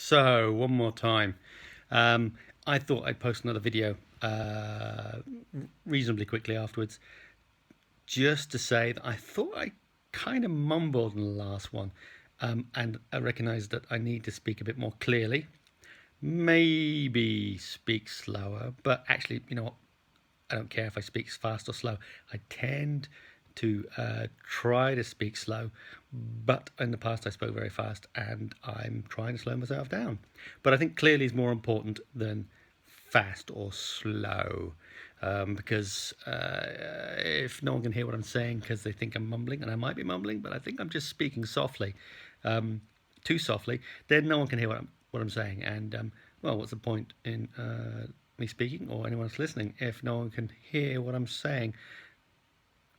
So, one more time. I thought I'd post another video reasonably quickly afterwards, just to say that I thought I kind of mumbled in the last one, and I recognise that I need to speak a bit more clearly. Maybe speak slower, but actually, you know what? I don't care if I speak fast or slow. I tend to try to speak slow, but in the past I spoke very fast, and I'm trying to slow myself down. But I think clearly is more important than fast or slow, because if no one can hear what I'm saying because they think I'm mumbling, and I might be mumbling, but I think I'm just speaking softly, too softly, then no one can hear what I'm saying, and well, what's the point in me speaking or anyone else listening if no one can hear what I'm saying?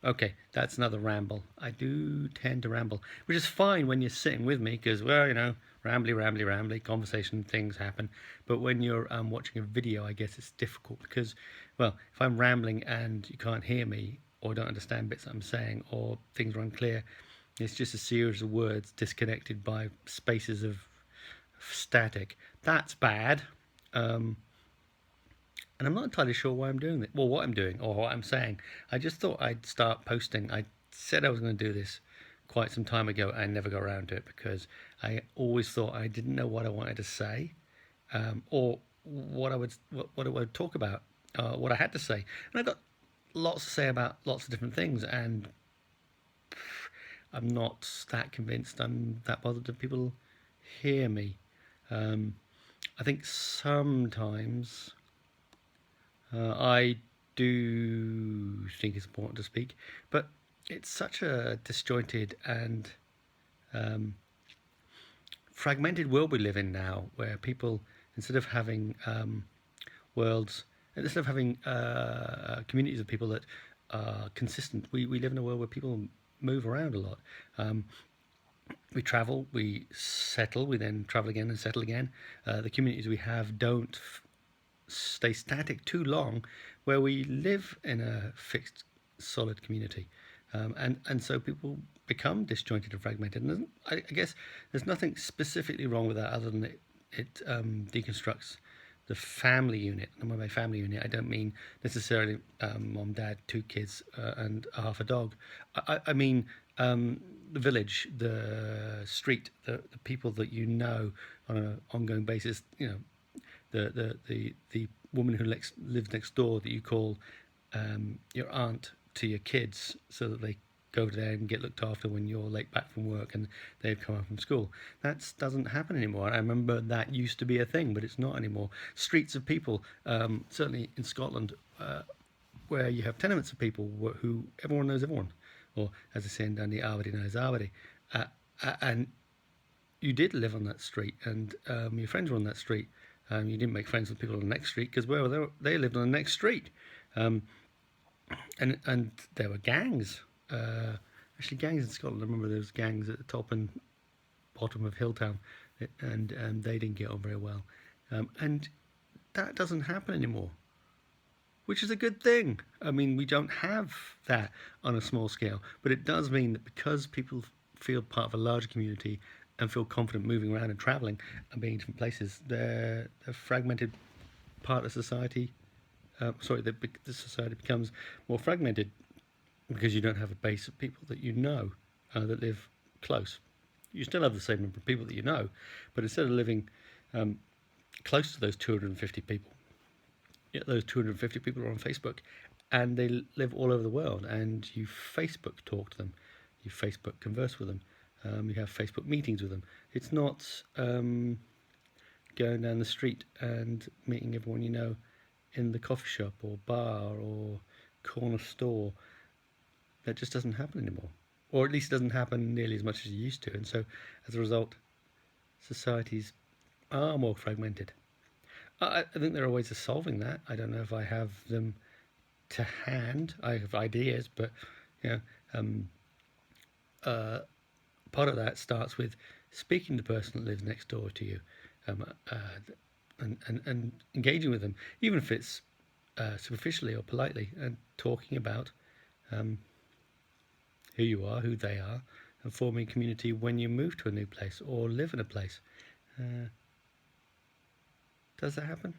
Okay, that's another ramble. I do tend to ramble, which is fine when you're sitting with me because, well, rambly, conversation, things happen. But when you're watching a video, I guess it's difficult because, well, if I'm rambling and you can't hear me or don't understand bits that I'm saying or things are unclear, it's just a series of words disconnected by spaces of static. That's bad. Um, and I'm not entirely sure why I'm doing it, well, what I'm doing or what I'm saying. I just thought I'd start posting. I said I was going to do this quite some time ago and I never got around to it because I always thought I didn't know what I wanted to say, or what I would talk about, what I had to say. And I got lots to say about lots of different things, and I'm not that convinced I'm that bothered that people hear me. Um, I think sometimes I do think it's important to speak, but it's such a disjointed and um, fragmented world we live in now, where people, instead of having worlds, instead of having communities of people that are consistent, we live in a world where people move around a lot. Um, we travel, we settle, we then travel again and settle again. The communities we have don't stay static too long, where we live in a fixed, solid community, and so people become disjointed and fragmented. And I guess there's nothing specifically wrong with that, other than it deconstructs the family unit. And by my family unit, I don't mean necessarily mom, dad, two kids, and half a dog. I mean the village, the street, the people that you know on an ongoing basis. You know, the woman who lives next door that you call your aunt to your kids, so that they go there and get looked after when you're late back from work and they've come home from school. That doesn't happen anymore. I remember that used to be a thing, but it's not anymore. Streets of people, certainly in Scotland, where you have tenements of people who everyone knows everyone, or as they say in Dundee, everybody knows everybody. And you did live on that street, and your friends were on that street. You didn't make friends with people on the next street because, well, they lived on the next street, um, and there were gangs. Actually, gangs in Scotland. I remember there was gangs at the top and bottom of Hilltown, and they didn't get on very well. And that doesn't happen anymore, which is a good thing. I mean, we don't have that on a small scale, but it does mean that because people feel part of a larger community and feel confident moving around and traveling and being in different places, they're a fragmented part of society. The society becomes more fragmented because you don't have a base of people that you know that live close. You still have the same number of people that you know, but instead of living um, close to those 250 people, yeah, those 250 people are on Facebook, and they live all over the world, and you Facebook talk to them, you Facebook converse with them, you have Facebook meetings with them. It's not going down the street and meeting everyone you know in the coffee shop or bar or corner store. That just doesn't happen anymore, or at least it doesn't happen nearly as much as it used to, and so as a result, societies are more fragmented. I think there are ways of solving that. I don't know if I have them to hand. I have ideas, but you know, um, uh, part of that starts with speaking to the person that lives next door to you, um, uh, and engaging with them, even if it's superficially or politely, and talking about um, who you are, who they are, and forming community when you move to a new place or live in a place. Does that happen?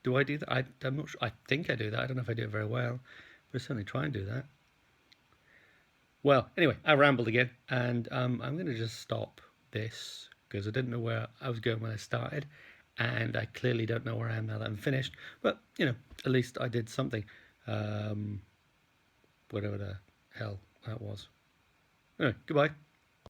Do I do that? I'm not sure. I think I do that. I don't know if I do it very well, but I certainly try and do that. Well, anyway, I rambled again, and I'm going to just stop this because I didn't know where I was going when I started, and I clearly don't know where I am now that I'm finished. But at least I did something, um, whatever the hell that was. Anyway, goodbye.